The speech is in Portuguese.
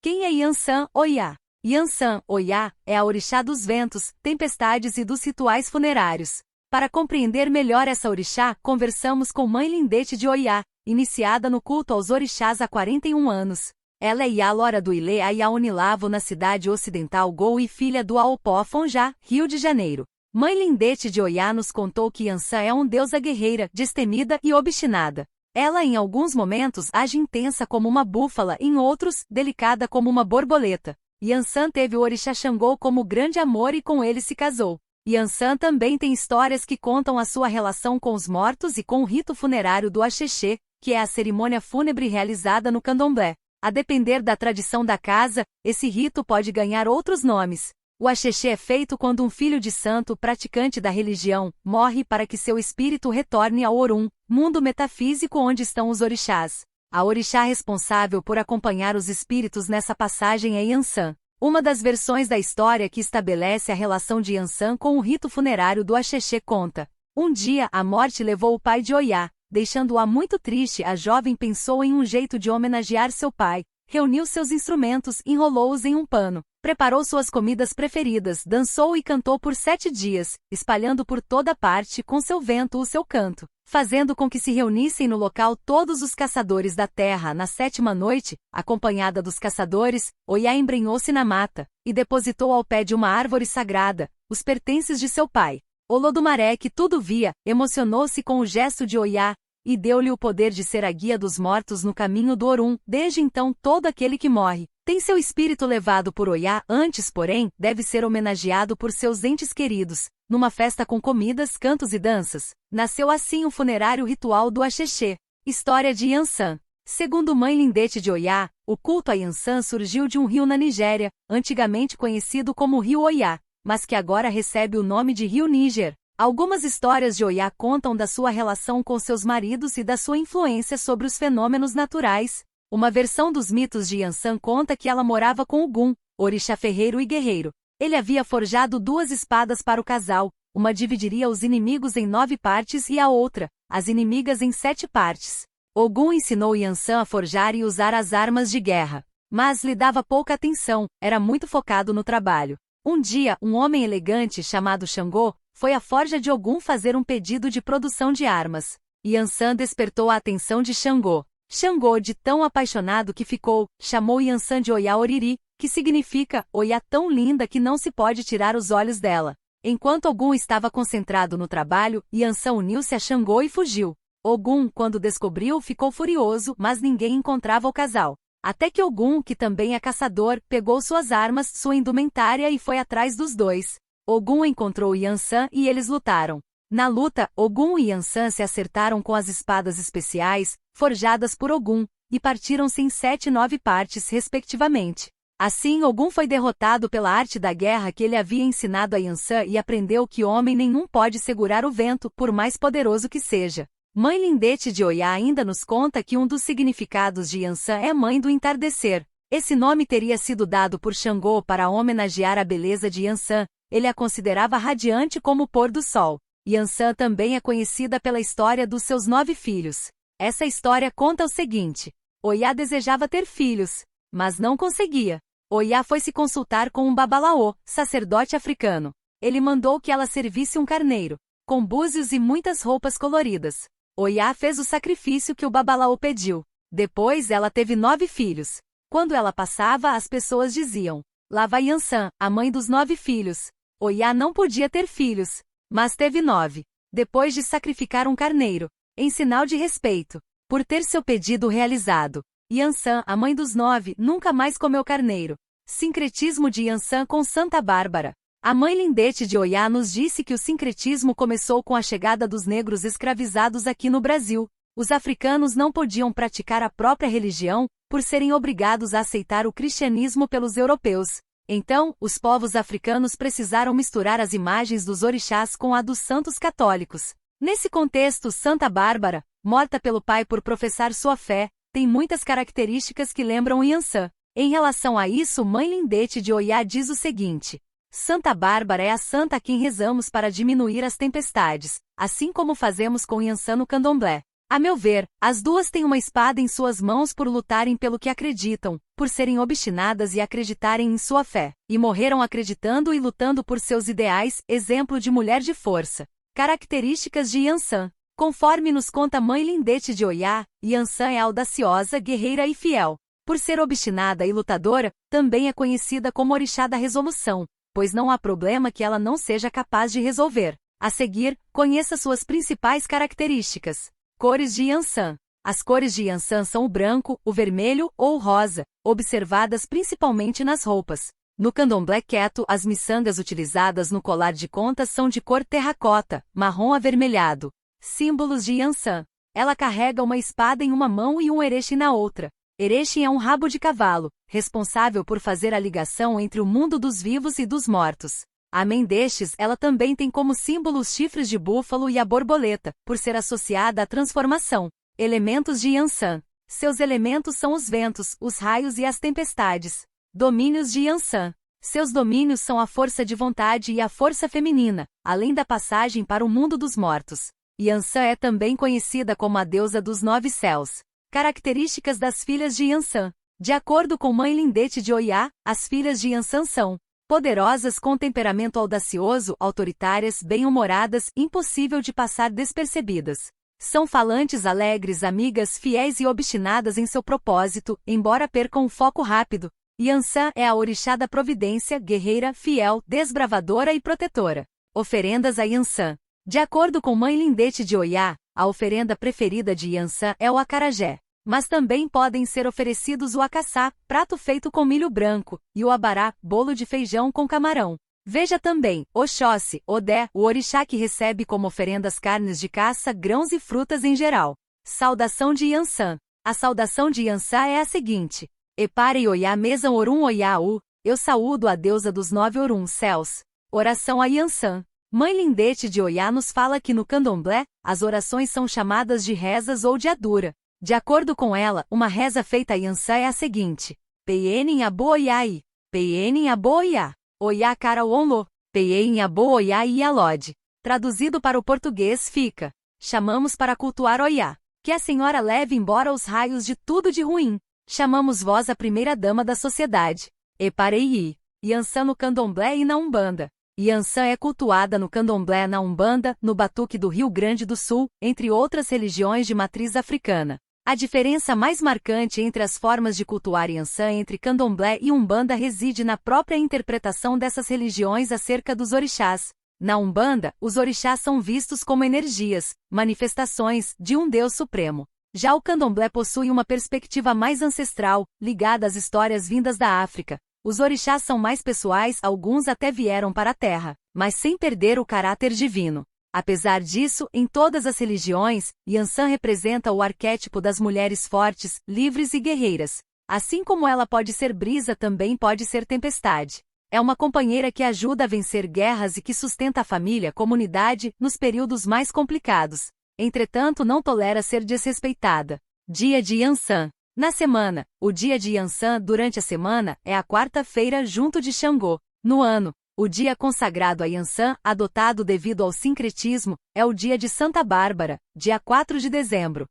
Quem é Yansan Oiá? Yansan Oiá é a orixá dos ventos, tempestades e dos rituais funerários. Para compreender melhor essa orixá, conversamos com Mãe Lindete de Oiá, iniciada no culto aos orixás há 41 anos. Ela é Iá Lora do Ilê Aiá Unilavo na cidade ocidental Gou e filha do Aopó Afonjá, Rio de Janeiro. Mãe Lindete de Oiá nos contou que Yansan é uma deusa guerreira, destemida e obstinada. Ela em alguns momentos age intensa como uma búfala, em outros, delicada como uma borboleta. Yansan teve o orixá Xangô como grande amor e com ele se casou. Yansan também tem histórias que contam a sua relação com os mortos e com o rito funerário do Axexê, que é a cerimônia fúnebre realizada no candomblé. A depender da tradição da casa, esse rito pode ganhar outros nomes. O axexê é feito quando um filho de santo praticante da religião morre para que seu espírito retorne ao Orum, mundo metafísico onde estão os orixás. A orixá responsável por acompanhar os espíritos nessa passagem é Yansan. Uma das versões da história que estabelece a relação de Yansan com o rito funerário do axexê conta. Um dia, a morte levou o pai de Oiá. Deixando-a muito triste, a jovem pensou em um jeito de homenagear seu pai. Reuniu seus instrumentos, enrolou-os em um pano, preparou suas comidas preferidas, dançou e cantou por 7 dias, espalhando por toda parte com seu vento o seu canto, fazendo com que se reunissem no local todos os caçadores da terra. Na 7ª noite, acompanhada dos caçadores, Oiá embrenhou-se na mata, e depositou ao pé de uma árvore sagrada, os pertences de seu pai. Olodumaré, que tudo via, emocionou-se com o gesto de Oiá, e deu-lhe o poder de ser a guia dos mortos no caminho do Orum. Desde então todo aquele que morre tem seu espírito levado por Oiá, antes, porém, deve ser homenageado por seus entes queridos, numa festa com comidas, cantos e danças. Nasceu assim o funerário ritual do Axexê. História de Yansan. Segundo Mãe Lindete de Oiá, o culto a Yansan surgiu de um rio na Nigéria, antigamente conhecido como Rio Oiá, mas que agora recebe o nome de Rio Níger. Algumas histórias de Oiá contam da sua relação com seus maridos e da sua influência sobre os fenômenos naturais. Uma versão dos mitos de Yansan conta que ela morava com Ogum, orixá ferreiro e guerreiro. Ele havia forjado 2 espadas para o casal, uma dividiria os inimigos em 9 partes e a outra, as inimigas, em 7 partes. Ogum ensinou Yansan a forjar e usar as armas de guerra, mas lhe dava pouca atenção, era muito focado no trabalho. Um dia, um homem elegante chamado Xangô foi à forja de Ogum fazer um pedido de produção de armas. Yansan despertou a atenção de Xangô. Xangô, de tão apaixonado que ficou, chamou Yansan de Oiá Oriri, que significa Oiá tão linda que não se pode tirar os olhos dela. Enquanto Ogum estava concentrado no trabalho, Yansan uniu-se a Xangô e fugiu. Ogum, quando descobriu, ficou furioso, mas ninguém encontrava o casal. Até que Ogum, que também é caçador, pegou suas armas, sua indumentária e foi atrás dos dois. Ogum encontrou Yansan e eles lutaram. Na luta, Ogum e Yansan se acertaram com as espadas especiais, forjadas por Ogum, e partiram-se em 7 e 9 partes, respectivamente. Assim, Ogum foi derrotado pela arte da guerra que ele havia ensinado a Yansan e aprendeu que homem nenhum pode segurar o vento, por mais poderoso que seja. Mãe Lindete de Oiá ainda nos conta que um dos significados de Yansan é mãe do entardecer. Esse nome teria sido dado por Xangô para homenagear a beleza de Yansan. Ele a considerava radiante como o pôr do sol. Yansan também é conhecida pela história dos seus 9 filhos. Essa história conta o seguinte: Oiá desejava ter filhos, mas não conseguia. Oiá foi se consultar com um babalaô, sacerdote africano. Ele mandou que ela servisse um carneiro, com búzios e muitas roupas coloridas. Oiá fez o sacrifício que o babalaô pediu. Depois ela teve 9 filhos. Quando ela passava, as pessoas diziam: lá vai Yansan, a mãe dos 9 filhos. Oiá não podia ter filhos, mas teve 9. Depois de sacrificar um carneiro, em sinal de respeito, por ter seu pedido realizado, Yansan, a mãe dos 9, nunca mais comeu carneiro. Sincretismo de Yansan com Santa Bárbara. A Mãe Lindete de Oiá nos disse que o sincretismo começou com a chegada dos negros escravizados aqui no Brasil. Os africanos não podiam praticar a própria religião, por serem obrigados a aceitar o cristianismo pelos europeus. Então, os povos africanos precisaram misturar as imagens dos orixás com a dos santos católicos. Nesse contexto, Santa Bárbara, morta pelo pai por professar sua fé, tem muitas características que lembram Yansan. Em relação a isso, Mãe Lindete de Oiá diz o seguinte: Santa Bárbara é a santa a quem rezamos para diminuir as tempestades, assim como fazemos com Yansan no candomblé. A meu ver, as duas têm uma espada em suas mãos por lutarem pelo que acreditam, por serem obstinadas e acreditarem em sua fé, e morreram acreditando e lutando por seus ideais, exemplo de mulher de força. Características de Yansan. Conforme nos conta Mãe Lindete de Oiá, Yansan é audaciosa, guerreira e fiel. Por ser obstinada e lutadora, também é conhecida como Orixá da Resolução, pois não há problema que ela não seja capaz de resolver. A seguir, conheça suas principais características. Cores de Yansan. As cores de Yansan são o branco, o vermelho ou o rosa, observadas principalmente nas roupas. No candomblé queto, as miçangas utilizadas no colar de contas são de cor terracota, marrom avermelhado. Símbolos de Yansan. Ela carrega uma espada em uma mão e um ereche na outra. Ereche é um rabo de cavalo, responsável por fazer a ligação entre o mundo dos vivos e dos mortos. Além destes, ela também tem como símbolo os chifres de búfalo e a borboleta, por ser associada à transformação. Elementos de Yansan. Seus elementos são os ventos, os raios e as tempestades. Domínios de Yansan. Seus domínios são a força de vontade e a força feminina, além da passagem para o mundo dos mortos. Yansan é também conhecida como a deusa dos 9 céus. Características das filhas de Yansan. De acordo com Mãe Lindete de Oiá, as filhas de Yansan são poderosas com temperamento audacioso, autoritárias, bem-humoradas, impossível de passar despercebidas. São falantes alegres, amigas, fiéis e obstinadas em seu propósito, embora percam o foco rápido. Yansan é a orixá da providência, guerreira, fiel, desbravadora e protetora. Oferendas a Yansan. De acordo com Mãe Lindete de Oiá, a oferenda preferida de Yansan é o acarajé. Mas também podem ser oferecidos o acaçá, prato feito com milho branco, e o abará, bolo de feijão com camarão. Veja também, Oxóssi, Odé, o orixá que recebe como oferendas carnes de caça, grãos e frutas em geral. Saudação de Yansan. A saudação de Yansan é a seguinte. Epare Oiá Mesan Orum Oiá U, eu saúdo a deusa dos 9 Orum céus. Oração a Yansan. Mãe Lindete de Oiá nos fala que no candomblé, as orações são chamadas de rezas ou de adura. De acordo com ela, uma reza feita a Yansan é a seguinte. Peienin abo Oiai. Peienin abo Oiá. Oiá cara onlo. Peienin abo Oiá e Alode. Traduzido para o português fica. Chamamos para cultuar Oiá. Que a senhora leve embora os raios de tudo de ruim. Chamamos vós a primeira dama da sociedade. Eparei. Yansan no candomblé e na Umbanda. Yansan é cultuada no candomblé, na Umbanda, no Batuque do Rio Grande do Sul, entre outras religiões de matriz africana. A diferença mais marcante entre as formas de cultuar Yansan entre candomblé e Umbanda reside na própria interpretação dessas religiões acerca dos orixás. Na Umbanda, os orixás são vistos como energias, manifestações, de um Deus supremo. Já o candomblé possui uma perspectiva mais ancestral, ligada às histórias vindas da África. Os orixás são mais pessoais, alguns até vieram para a Terra, mas sem perder o caráter divino. Apesar disso, em todas as religiões, Yansan representa o arquétipo das mulheres fortes, livres e guerreiras. Assim como ela pode ser brisa, também pode ser tempestade. É uma companheira que ajuda a vencer guerras e que sustenta a família, comunidade, nos períodos mais complicados. Entretanto, não tolera ser desrespeitada. Dia de Yansan. Na semana, o dia de Yansan durante a semana é a quarta-feira junto de Xangô. No ano, o dia consagrado a Yansan, adotado devido ao sincretismo, é o dia de Santa Bárbara, dia 4 de dezembro.